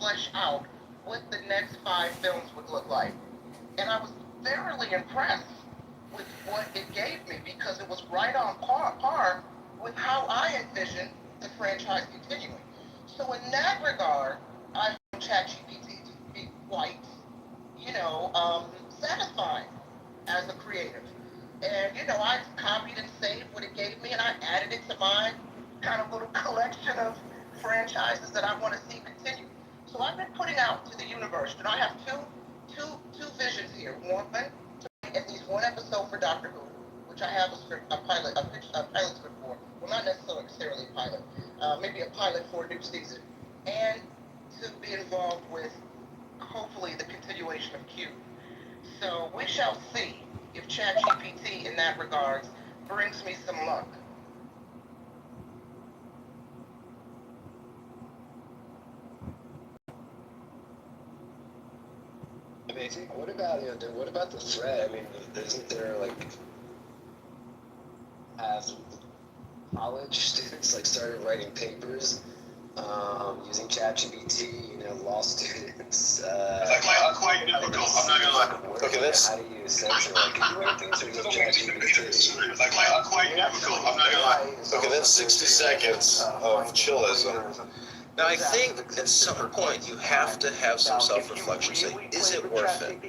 flesh out what the next 5 films would look like. And I was thoroughly impressed with what it gave me because it was right on par with how I envisioned the franchise continuing. So in that regard, I found ChatGPT to be quite, satisfying as a creative. And, I copied and saved what it gave me and I added it to my kind of little collection of franchises that I want to see continue. So I've been putting out to the universe, and I have two visions here. One, to make at least one episode for Doctor Who, which I have a script, a pilot script for. Well, not necessarily a pilot, maybe a pilot for a new season, and to be involved with hopefully the continuation of Q. So we shall see if ChatGPT in that regards brings me some luck. Amazing. What about the thread? I mean, isn't there have college students started writing papers using ChatGPT? Law students. Quite difficult. I'm not gonna lie. Okay, that's how do you censor? Can you write things or use ChatGPT? Quite difficult. I'm not gonna lie. Okay, that's 60 seconds of chillism. Now, I think at some point you have to have some self-reflection. Say, is it worth it?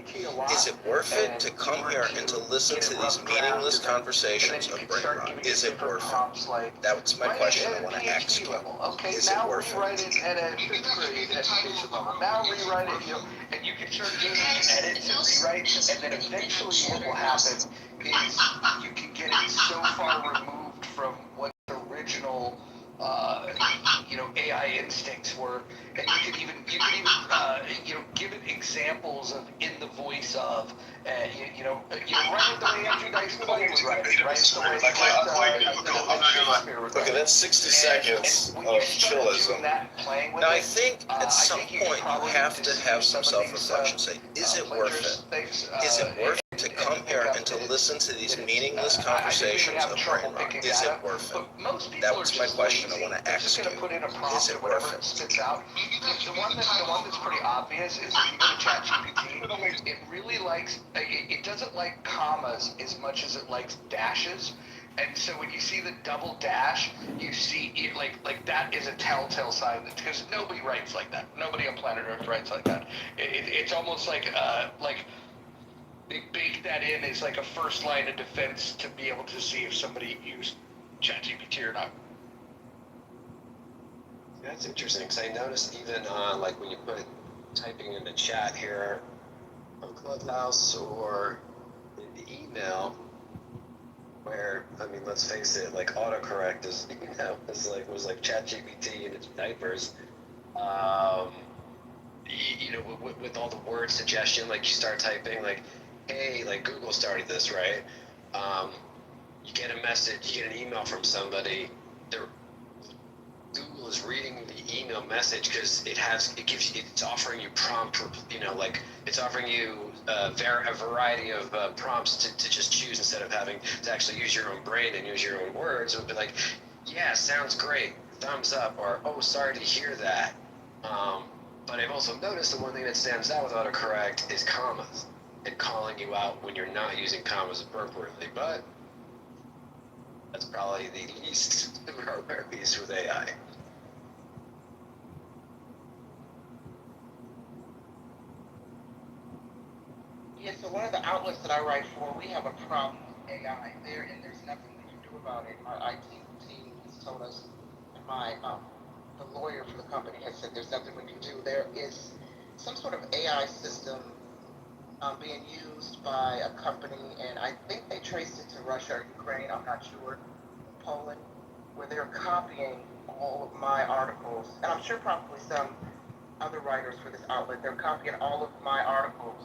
Is it worth it to come here and to listen to these meaningless conversations of brain rot? Is it worth it? That's my question I want to ask you. Is it worth it? Now rewrite it at a fifth grade education level. Now rewrite it, and you can start doing edits and rewrites, and then eventually what will happen is you can get it so far removed from what the original AI instincts were, and you can even give it examples of in the voice of, write it the way Andrew Dice Clay would write it, right? The way Okay, that's 60 seconds of chillism. Now, I think at some point you have to have some self-reflection. Say, is it worth it? Is it worth it to come here and to listen to these meaningless conversations of brain rot? Is it worth it? That was my question I want to ask you. Is it worth it? Spits out. The one that's pretty obvious is if you go to ChatGPT, it really likes, it doesn't like commas as much as it likes dashes. And so when you see the double dash, you see it like that is a telltale sign that, because nobody writes like that. Nobody on planet Earth writes like that. It's almost like they bake that in as like a first line of defense to be able to see if somebody used ChatGPT or not. That's interesting, because I noticed even on when you put typing in the chat here on Clubhouse or in the email, where let's face it, autocorrect is was like ChatGPT in its diapers. With all the word suggestion, you start typing hey, Google started this, right? You get a message, you get an email from somebody. Google is reading the email message because it's offering you prompt, it's offering you a variety of prompts to just choose instead of having to actually use your own brain and use your own words. It would be like, yeah, sounds great, thumbs up, or oh, sorry to hear that. But I've also noticed the one thing that stands out with autocorrect is commas and calling you out when you're not using commas appropriately. But that's probably the least of our worries with AI. Yeah, so one of the outlets that I write for, we have a problem with AI there, and there's nothing we can do about it. Our IT team has told us, and the lawyer for the company has said there's nothing we can do. There is some sort of AI system being used by a company, and I think they traced it to Russia or Ukraine, I'm not sure, Poland, where they're copying all of my articles, and I'm sure probably some other writers for this outlet, they're copying all of my articles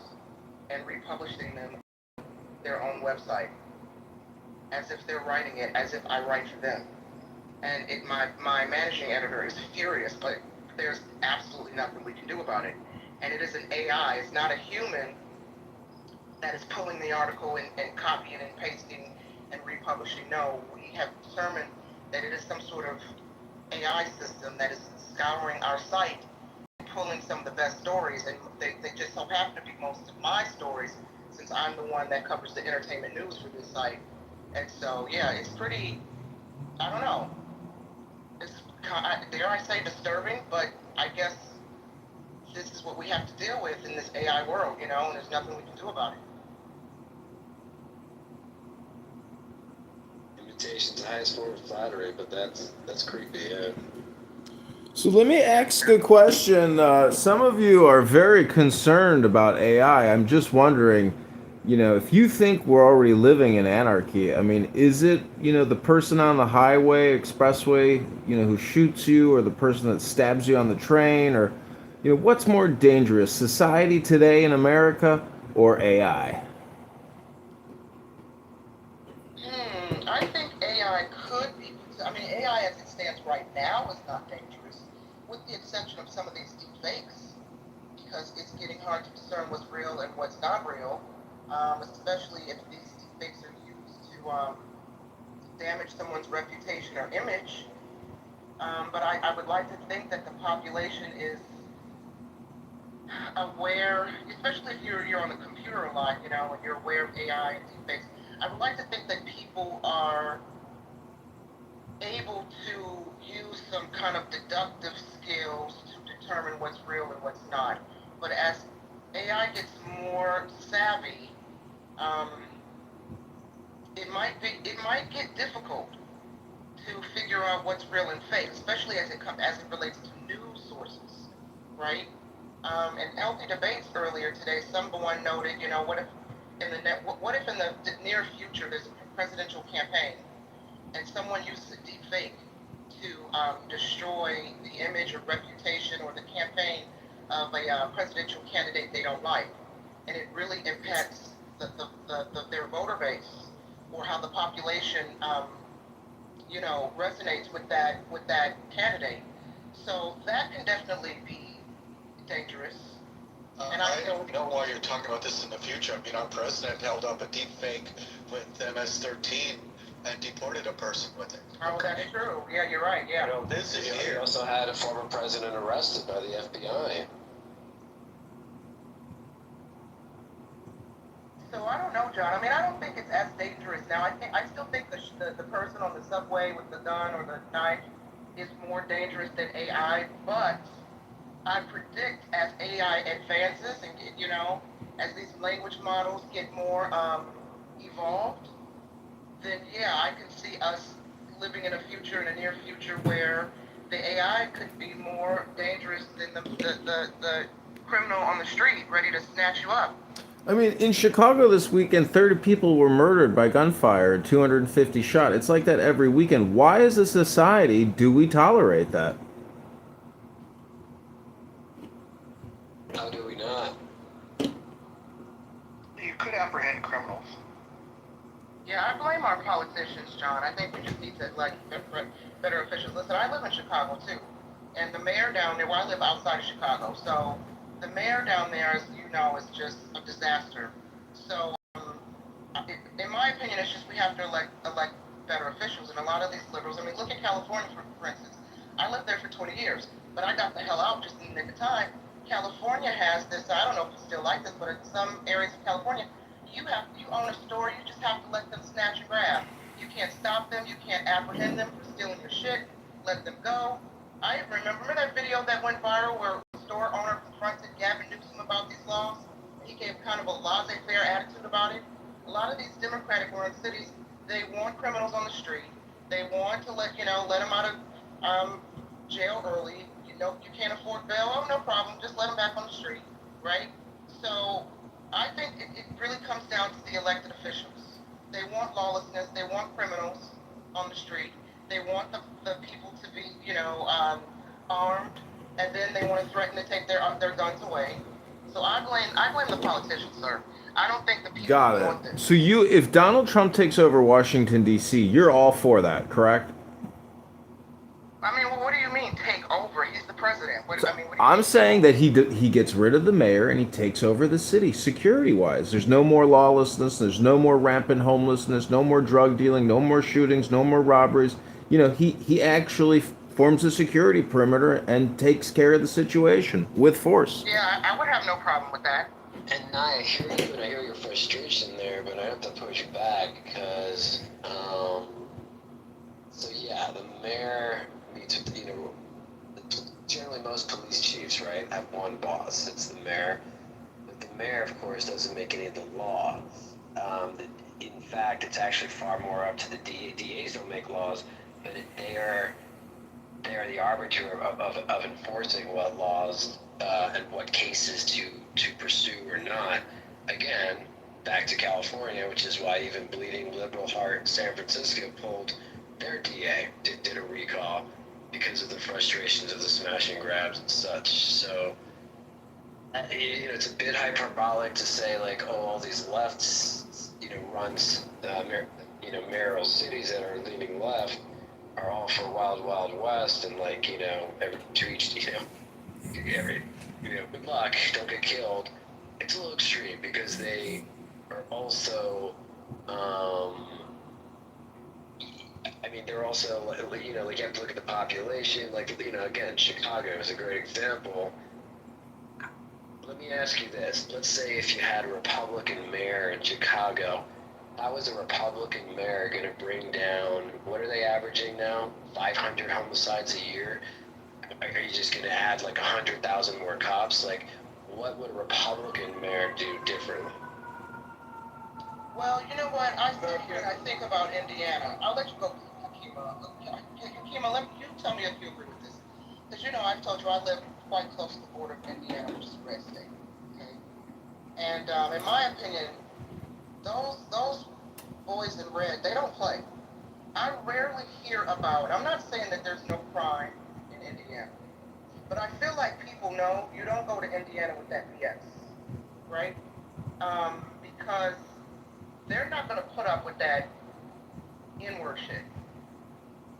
and republishing them on their own website, as if they're writing it, as if I write for them. And my managing editor is furious, but there's absolutely nothing we can do about it. And it is an AI, it's not a human that is pulling the article and copying and pasting and republishing. No, we have determined that it is some sort of AI system that is scouring our site and pulling some of the best stories, and they just so happen to be most of my stories, since I'm the one that covers the entertainment news for this site. And so, yeah, it's pretty, I don't know, it's, dare I say, disturbing, but I guess this is what we have to deal with in this AI world, and there's nothing we can do about it. Imitation's the highest form of flattery, but that's creepy, yeah. So let me ask a question. Some of you are very concerned about AI. I'm just wondering, if you think we're already living in anarchy, I mean, is it, the person on the highway, expressway, who shoots you, or the person that stabs you on the train, or, what's more dangerous, society today in America or AI? I think AI could be, AI as it stands right now is not dangerous, with the exception of some of these deep fakes, because it's getting hard to discern what's real and what's not real, especially if these deep fakes are used to damage someone's reputation or image. But I would like to think that the population is aware, especially if you're on the computer a lot, and you're aware of AI and deep fakes. I would like to think that people are able to use some kind of deductive skills to determine what's real and what's not. But as AI gets more savvy, it might get difficult to figure out what's real and fake, especially as it relates to news sources, right? In healthy debates earlier today, someone noted, what if in the near future there's a presidential campaign and someone uses a deep fake to destroy the image or reputation or the campaign of a presidential candidate they don't like, and it really impacts their voter base, or how the population resonates with that candidate. So that can definitely be dangerous. And I don't know why you're talking about this in the future. I mean, our president held up a deep fake with MS-13 and deported a person with it. Oh, that's true. Yeah, you're right. Yeah. This is We here. also had a former president arrested by the FBI. So I don't know, John. I don't think it's as dangerous now. I still think the person on the subway with the gun or the knife is more dangerous than AI. But I predict as AI advances and as these language models get more evolved, then yeah, I can see us living in a near future where the AI could be more dangerous than the criminal on the street ready to snatch you up. I mean, in Chicago this weekend, 30 people were murdered by gunfire and 250 shot. It's like that every weekend. Why, as a society, do we tolerate that? How do we not? You could apprehend criminals. Yeah, I blame our politicians, John. I think we just need to elect better officials. Listen, I live in Chicago too, and the mayor down there. Well, I live outside of Chicago, so the mayor down there, as you know, is just a disaster. So, in my opinion, it's just we have to elect better officials. And a lot of these liberals. I mean, look at California for instance. I lived there for 20 years, but I got the hell out just in the nick of time. California has this. I don't know if it's still like this, but in some areas of California, you own a store. You just have to let them snatch and grab. You can't stop them. You can't apprehend them for stealing your shit. Let them go. I remember that video that went viral where the store owner confronted Gavin Newsom about these laws. He gave kind of a laissez-faire attitude about it. A lot of these Democratic-run cities, they want criminals on the street. They want to let them out of jail early. You can't afford bail. Oh, no problem. Just let them back on the street, right? So I think it really comes down to the elected officials. They want lawlessness. They want criminals on the street. They want the people to be, armed, and then they want to threaten to take their guns away. So I blame the politicians, sir. I don't think the people want this. So if Donald Trump takes over Washington, D.C., you're all for that, correct? I mean, what do you mean take over? He's the president. I'm saying that he gets rid of the mayor and he takes over the city security-wise. There's no more lawlessness. There's no more rampant homelessness. No more drug dealing. No more shootings. No more robberies. He actually forms a security perimeter and takes care of the situation with force. Yeah, I would have no problem with that. And I hear you, and I hear your frustration there, but I have to push back because, so yeah, the mayor meets with, generally most police chiefs, right, have one boss. It's the mayor. But the mayor, of course, doesn't make any of the laws. In fact, it's actually far more up to the DAs don't make laws, but they are the arbiter of enforcing what laws and what cases to pursue or not. Again, back to California, which is why even bleeding liberal heart San Francisco pulled their DA, did a recall because of the frustrations of the smash and grabs and such. So, it's a bit hyperbolic to say like, oh, all these lefts, runs, mayoral cities that are leaning left are all for Wild Wild West, and like, every to each, every, good luck, don't get killed. It's a little extreme because they are also, they're also, like you have to look at the population. Like, again, Chicago is a great example. Let me ask you this. Let's say if you had a Republican mayor in Chicago, how is a Republican mayor going to bring down, what are they averaging now? 500 homicides a year? Are you just going to add like 100,000 more cops? Like, what would a Republican mayor do differently? Well, you know what? I sit here and I think about Indiana. I'll let you go, Hakima. Hakima, you tell me if you agree with this. Because, I've told you I live quite close to the border of Indiana, which is a red state. Okay? And in my opinion, those boys in red, they don't play. I rarely hear about, I'm not saying that there's no crime in Indiana, but I feel like people know you don't go to Indiana with that BS, right? Because they're not going to put up with that N-word shit,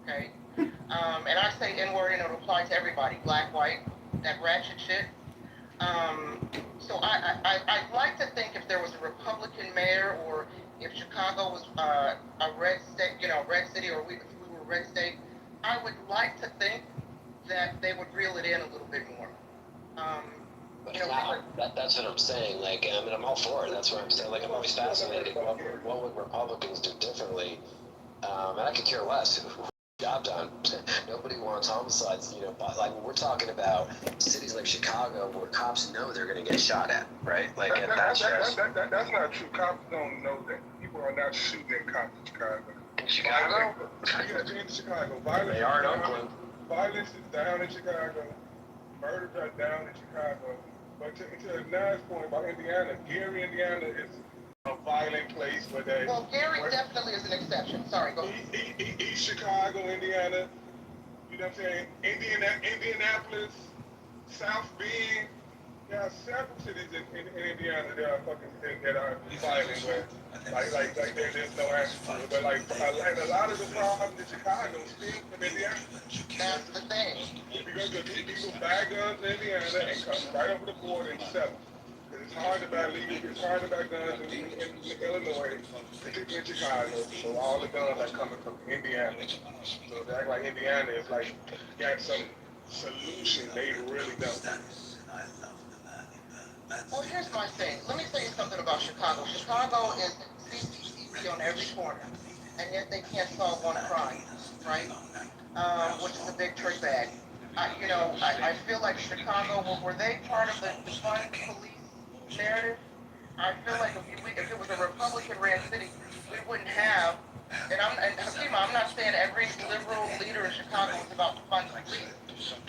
okay? And I say N-word and it applies to everybody, black, white, that ratchet shit. So I'd like to think if there was a Republican mayor, or if Chicago was a red state, red city, or if we were a red state, I would like to think that they would reel it in a little bit more. But that's what I'm saying. Like, I'm all for it. That's what I'm saying. Like, I'm always fascinated. What would Republicans do differently? And I could care less. Job done. Nobody wants homicides, but like we're talking about cities like Chicago where cops know they're going to get shot at, right? Like, that's not true. Cops don't know that. People are not shooting at cops in Chicago. In Chicago? Yeah, in Chicago. Violence they are in Oakland. Violence is down in Chicago. Murders are down in Chicago. But to Na's point about Indiana, Gary, Indiana is a violent place where they... Well, Gary definitely is an exception. Sorry, go ahead. East Chicago, Indiana, you know what I'm saying? Indianapolis, South Bend, there are several cities in Indiana that are violent, where like there's no answer to it. But like a lot of the problems in Chicago stem from Indiana. That's the thing. Because the people buy guns in Indiana and come right over the border and sell them. It's hard to buy guns in Illinois, particularly in Chicago. So all the guns are coming from Indiana. So they act like Indiana is like got some solution. They really don't. Well, here's my thing. Let me tell you something about Chicago. Chicago is CCTV on every corner, and yet they can't solve one crime, right? Which is a big trick bag. I feel like Chicago, were they part of the fun police narrative? I feel like if it was a Republican-ran city, we wouldn't have. And Hakima, I'm not saying every liberal leader in Chicago is about to fund the police,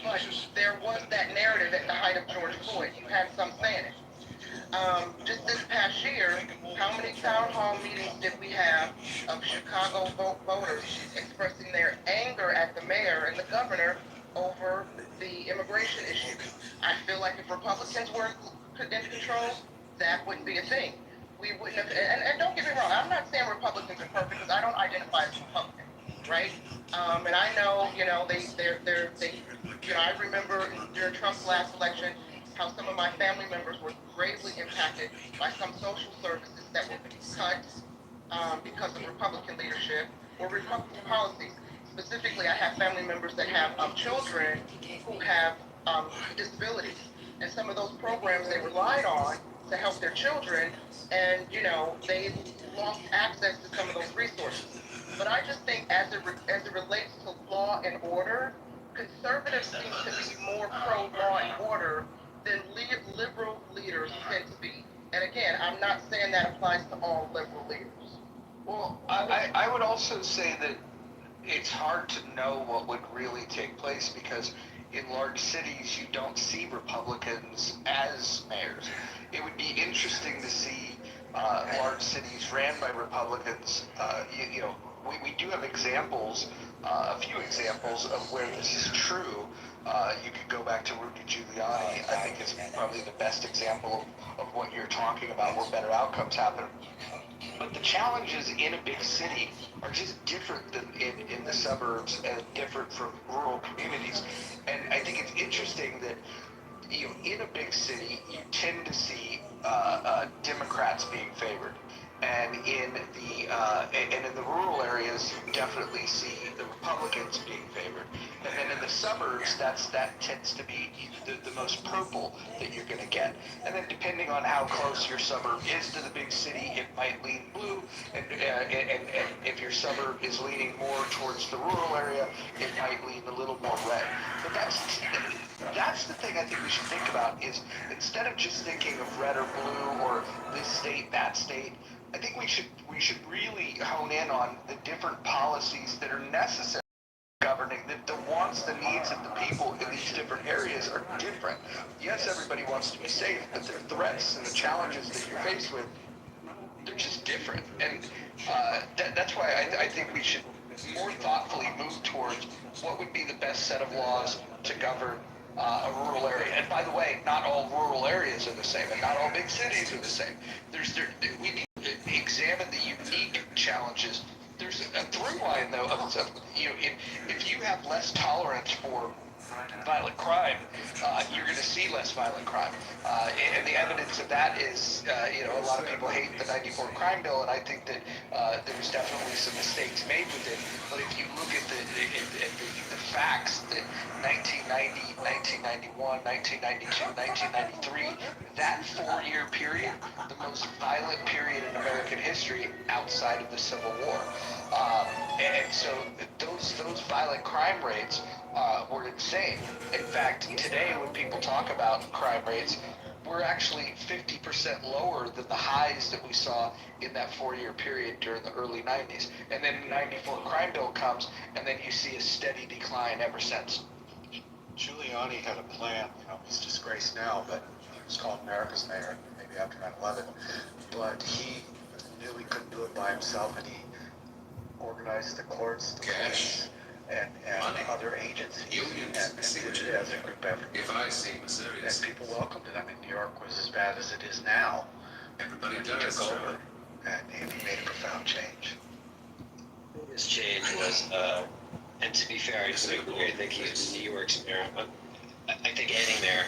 but there was that narrative at the height of George Floyd. You had some saying it. Just this past year, how many town hall meetings did we have of Chicago voters expressing their anger at the mayor and the governor over the immigration issue? I feel like if Republicans were in control, that wouldn't be a thing. We wouldn't have, and don't get me wrong, I'm not saying Republicans are perfect because I don't identify as Republican, right? And I know, I remember during Trump's last election, how some of my family members were gravely impacted by some social services that were cut because of Republican leadership or Republican policies. specifically, I have family members that have children who have disabilities, and some of those programs they relied on to help their children, and they lost access to some of those resources. But I just think, as it relates to law and order, conservatives seem to be more pro law and order than liberal leaders tend to be. And again, I'm not saying that applies to all liberal leaders. Well, I would also say that it's hard to know what would really take place because in large cities you don't see Republicans as mayors. It would be interesting to see large cities ran by Republicans. We do have examples, a few examples of where this is true. You could go back to Rudy Giuliani. I think it's probably the best example of what you're talking about, where better outcomes happen. But the challenges in a big city are just different than in the suburbs and different from rural communities. And I think it's interesting that in a big city you tend to see Democrats being favored, and in the rural areas you definitely see the Republicans being favored. And then in the suburbs, that tends to be the most purple that you're going to get. And then depending on how close your suburb is to the big city, it might lean blue. And if your suburb is leaning more towards the rural area, it might lean a little more red. But that's the thing I think we should think about, is instead of just thinking of red or blue or this state, that state, I think we should really hone in on the different policies that are necessary governing. The wants, the needs of the people in these different areas are different. Yes, everybody wants to be safe, but the threats and the challenges that you're faced with, they're just different. And that's why I think we should more thoughtfully move towards what would be the best set of laws to govern a rural area. And by the way, not all rural areas are the same, and not all big cities are the same. We need to examine the unique challenges. There's a through line, though, if you have less tolerance for violent crime, you're going to see less violent crime. And the evidence of that is, a lot of people hate the '94 crime bill, and I think that there was definitely some mistakes made with it. But if you look at the facts, that 1990, 1991, 1992, 1993, that 4-year period, the most violent period in American history outside of the Civil War. And so those violent crime rates were insane. In fact, today when people talk about crime rates, we're actually 50% lower than the highs that we saw in that 4-year period during the early 90s. And then the '94 crime bill comes, and then you see a steady decline ever since. Giuliani had a plan, he's disgraced now, but he was called America's mayor, maybe after 9/11. But he knew he couldn't do it by himself, and he organized the courts, the police, and other agencies, and did it as a group effort. And people welcomed it. I mean, New York was as bad as it is now. Everybody took over, and he made a profound change. His change was, and to be fair, I think he was New York's mayor. I think any mayor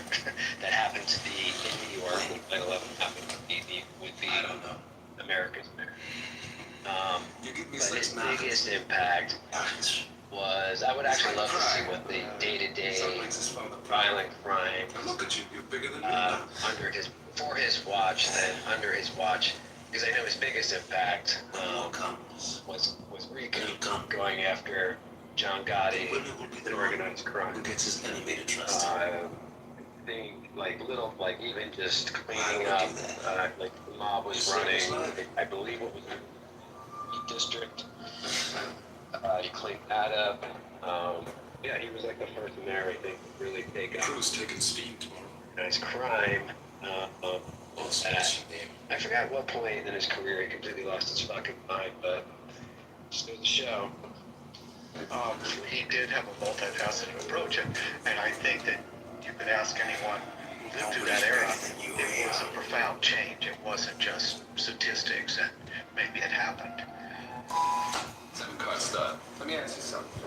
that happened to be in New York when 9/11 happened would be America's mayor. But his biggest impact was, I would actually love to see what the day-to-day violent crime for his watch, then under his watch, because I know his biggest impact was Rico going after John Gotti and organized crime. Even just cleaning up, like the mob was running, I believe it was the district. He cleaned that up. He was like the first mayor, I think, to really take up organized crime. I forgot what point in his career he completely lost his fucking mind, but just goes to show. He did have a multifaceted approach, and I think that you could ask anyone who lived through that era, it was a profound change. It wasn't just statistics and maybe it happened. Seven card start. Let me ask you something.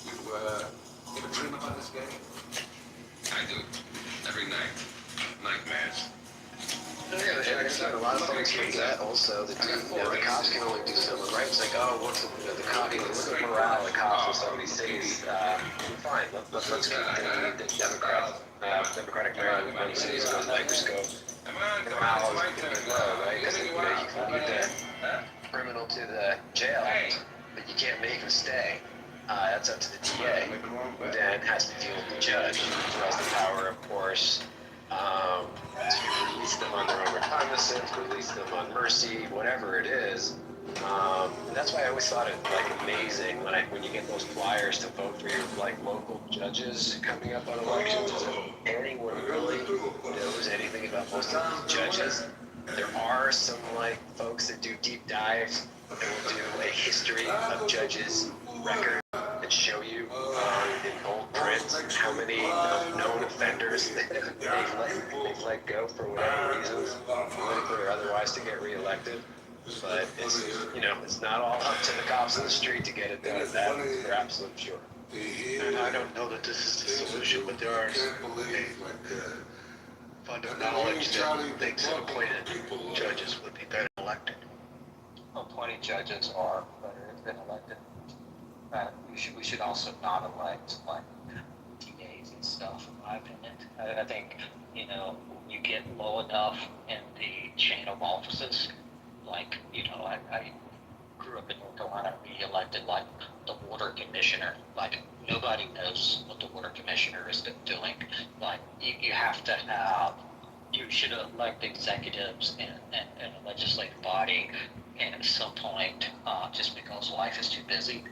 You ever dream about this game? I do. Every night. Nightmares. I spent a lot lot of folks forget also that the cops can only do so much, right? It's like, oh, what's the cop? Look at morale of the cops in some of these cities. Fine, let's keep the Democratic mayor of one cities on a microscope. Morale is pretty low, right? Because you can lead the criminal to the jail, but you can't make him stay. That's up to the DA, who then has to deal with the judge, who has the power, of course, to release them on their own recognizance, release them on mercy, whatever it is. That's why I always thought it amazing when you get those flyers to vote for your local judges coming up on elections. As if anyone really knows anything about most of these judges. There are some folks that do deep dives and will do a history of judges' record and show you in bold print how many known offenders they've let go for whatever reasons, political or otherwise, to get reelected. But it's not all up to the cops in the street to get it done. That is for absolute sure. And I don't know that this is the solution, but there are a fund of knowledge that thinks that appointed judges would be better elected. Appointed judges are better than elected. We should also not elect DAs and stuff, in my opinion. I think, you get low enough in the chain of offices, I grew up in North Carolina, we elected the water commissioner. Nobody knows what the water commissioner is doing. You have to have, you should elect executives and a legislative body, and at some point, just because life is too busy,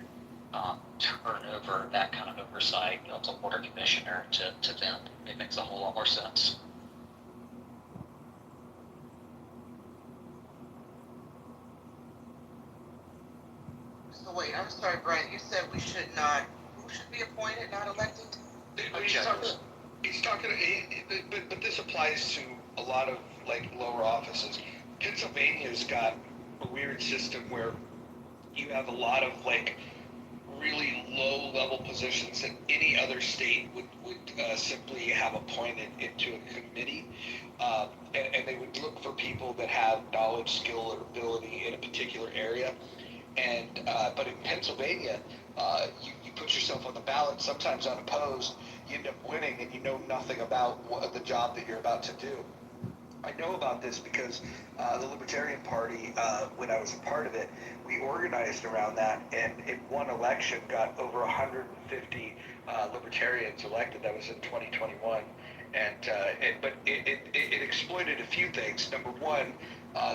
turn over that kind of oversight of the water commissioner to them. It makes a whole lot more sense. So wait, I'm sorry, Brian, you said who should be appointed, not elected? He's talking, but this applies to a lot of lower offices. Pennsylvania's got a weird system where you have a lot of really low level positions that any other state would simply have appointed into a committee, and they would look for people that have knowledge, skill, or ability in a particular area. And but in Pennsylvania, you put yourself on the ballot, sometimes unopposed, you end up winning, and you know nothing about the job that you're about to do. I know about this because the Libertarian Party, when I was a part of it, we organized around that, and in one election got over 150 Libertarians elected. That was in 2021, but it exploited a few things. Number one,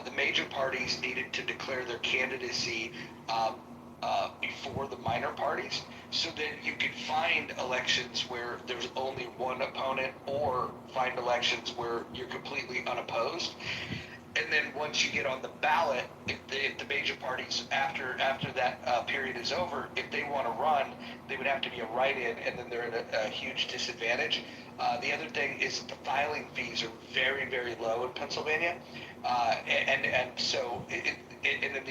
the major parties needed to declare their candidacy before the minor parties, so that you could find elections where there's only one opponent, or find elections where you're completely unopposed. And then once you get on the ballot, if the major parties, after that period is over, if they want to run, they would have to be a write-in, and then they're at a huge disadvantage. The other thing is that the filing fees are very, very low in Pennsylvania, and so and then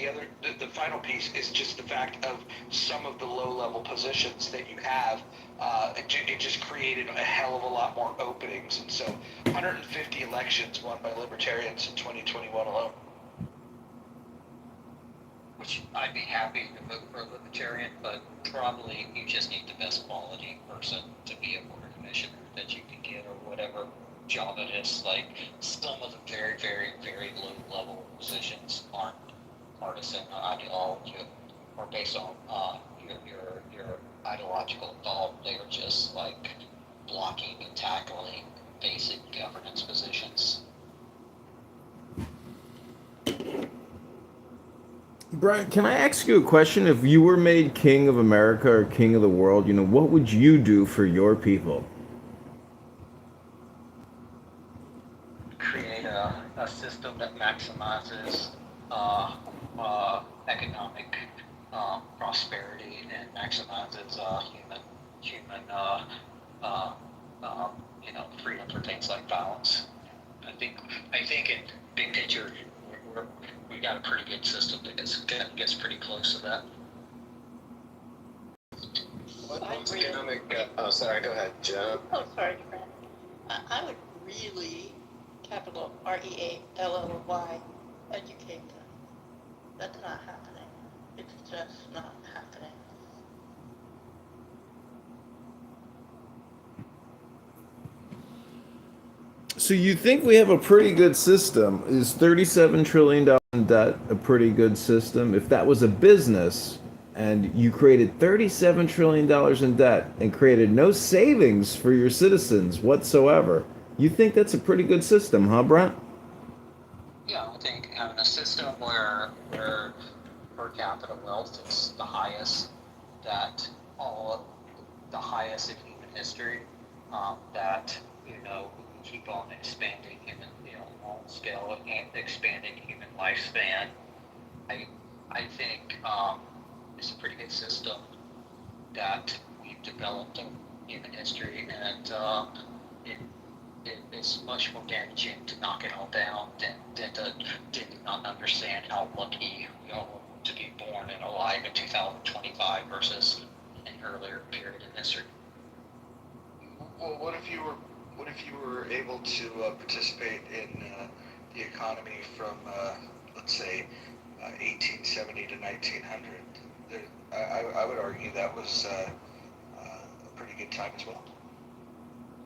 the final piece is just the fact of some of the low-level positions that you have. It just created a hell of a lot more openings, and so 150 elections won by Libertarians in 2021 alone. Which I'd be happy to vote for a Libertarian, but probably you just need the best quality person to be a water commissioner that you can get, or whatever job it is. Some of the very, very, very low-level positions aren't partisan ideology or based on your ideological thought. They're just blocking and tackling basic governance positions. Brian, can I ask you a question? If you were made king of America or king of the world, what would you do for your people? Create a system that maximizes economic prosperity and maximizes human freedom for things like violence. I think in big picture we got a pretty good system that gets pretty close to that. What's economic? Oh, sorry. Go ahead, Joe. Oh, sorry, Fran. I would really, capital REALLY, educate them. That's not happening. It's just not happening. So you think we have a pretty good system? Is $37 trillion in debt a pretty good system? If that was a business and you created $37 trillion in debt and created no savings for your citizens whatsoever, you think that's a pretty good system, huh, Brent? Yeah, I think having a system where per capita wealth is the highest that all the highest in human history, that we keep on expanding human, on scale and expanding human lifespan. I think it's a pretty good system that we've developed in human history, and it's much more damaging to knock it all down than to not understand how lucky we are to be born and alive in 2025 versus an earlier period in history. Well, what if you were able to participate in the economy from let's say 1870 to 1900? I would argue that was a pretty good time as well.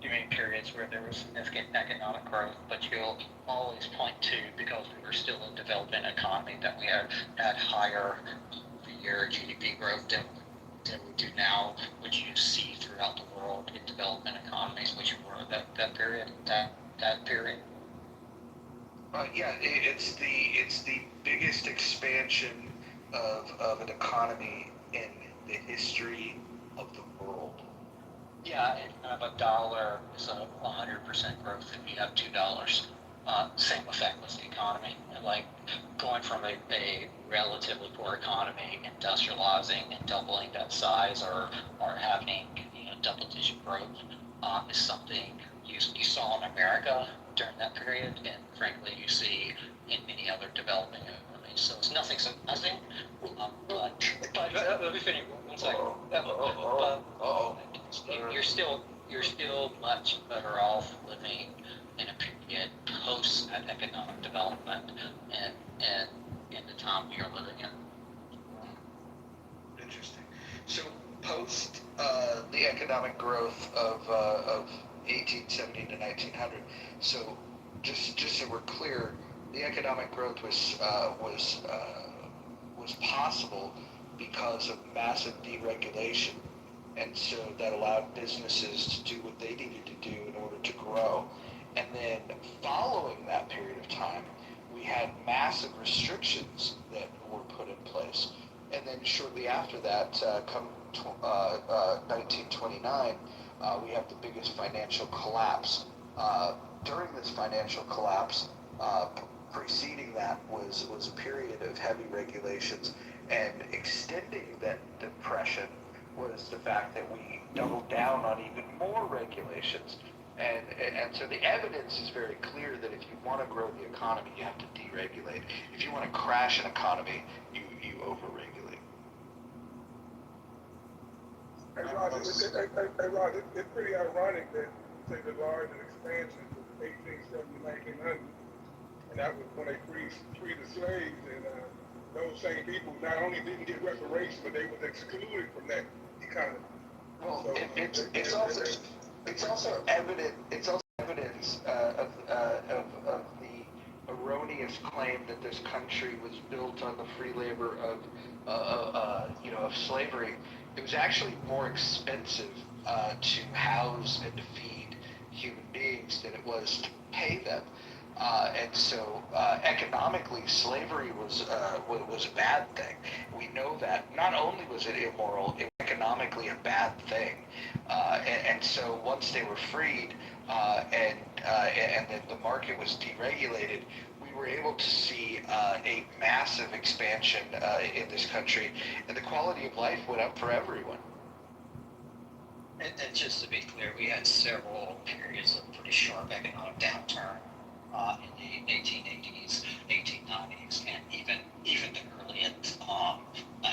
You mean periods where there was significant economic growth, but you'll always point to, because we were still a developing economy, that we had higher year GDP growth than we do now, which you see throughout the world in development economies, which were that period. Yeah, it's the biggest expansion of an economy in the history of the world. Yeah, and kind of a dollar is a 100% growth if you have $2. Same effect with the economy. And like going from a relatively poor economy, industrializing and doubling that size, or having double-digit growth is something you saw in America during that period, and frankly you see in many other developing economies. So it's nothing surprising. But let me finish one second. You're still much better off living in a period post that economic development and in the time we are living in. Interesting. So post the economic growth of 1870 to 1900. So just so we're clear, the economic growth was possible because of massive deregulation, and so that allowed businesses to do what they needed to do in order to grow. And then following that period of time, we had massive restrictions that were put in place. And then shortly after that, come 1929, we have the biggest financial collapse. During this financial collapse, preceding that was a period of heavy regulations, and extending that depression was the fact that we doubled down on even more regulations. And so the evidence is very clear that if you want to grow the economy, you have to deregulate. If you want to crash an economy, you overregulate. Hey Rod, it's pretty ironic that you say the large expansion from 1870 to 1900, and that was when they freed the slaves, and those same people not only didn't get reparations, but they was excluded from that economy. Well, so it's also evidence of the erroneous claim that this country was built on the free labor of slavery. It was actually more expensive to house and to feed human beings than it was to pay them. And so economically, slavery was a bad thing. We know that. Not only was it immoral, it was economically a bad thing. And so once they were freed, and then the market was deregulated, we were able to see a massive expansion in this country, and the quality of life went up for everyone. And just to be clear, we had several periods of pretty sharp economic downturn in the 1880s, 1890s, and even the early 1900s. I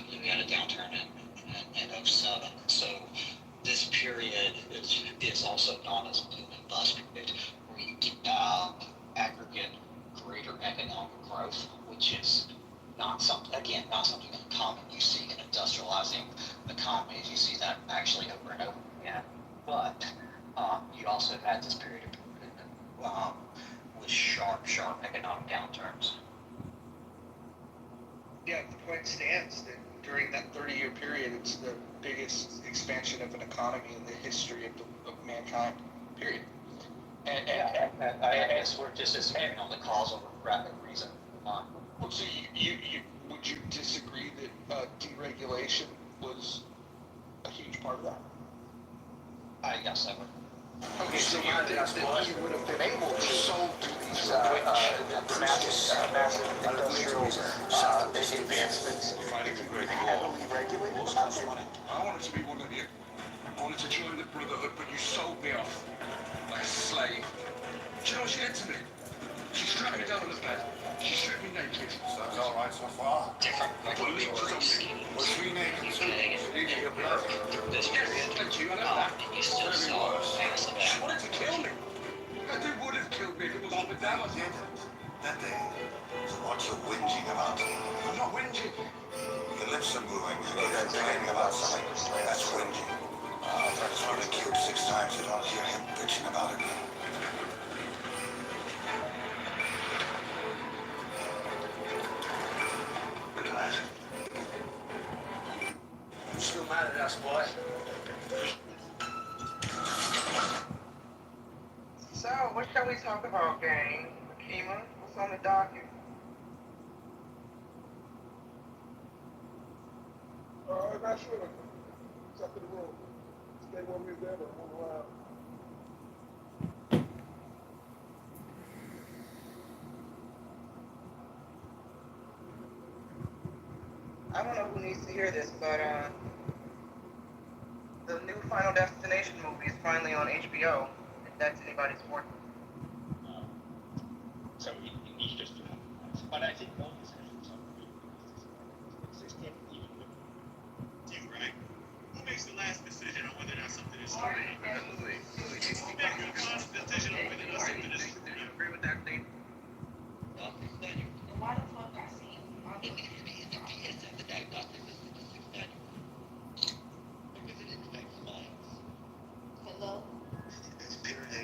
believe we had a downturn in 07. So this period is also known as boom and bust period, where you have aggregate greater economic growth, which is not something uncommon. You see in industrializing economies, you see that actually over and over again. But you also had this period of with sharp economic downturns. Yeah, the point stands that during that 30-year period, it's the biggest expansion of an economy in the history of mankind, period. And I guess we're just disagreeing on the causal reason. Well, so you would you disagree that deregulation was a huge part of that? Yes, I would. Okay, so you think that you would have been able to sold to these massive industrial advancements heavily regulated? I wanted to be one of you. I wanted to join the Brotherhood, but you sold me off like a slave. Do you know what she did to me? She strapped me down on the bed. She stripped me naked. Sounds all right so far. Different regulatory schemes beginning at work through this period, and you still saw massive She wanted to kill me. They would have killed me if it was up and down. I did. That day. So what you whinging about? I'm not whinging. Your lips are moving. You're complaining about something. That's whinging. I just wanted to cube 6 times. You don't hear him bitching about it. Look at that. You still mad at us, boy? So, what shall we talk about, gang? Akima, what's on the docket? Not sure. It's up to the room. Stay where we're there, but move around. I don't know who needs to hear this, but the new Final Destination movie is finally on HBO, if that's anybody's work. So he's just but I think all decisions are consistent even with you, right? Who makes the last decision on whether or not something is true? Who makes the last decision on whether or not something is true? Do you agree with that statement? Why the fuck I see it needs to be in the PS at the diagnostic manual? Because it infects minds. Hello?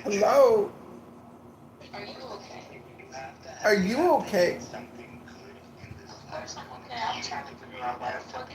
Hello? Are you okay? Are you okay? Okay, I'm trying to figure out why the fuck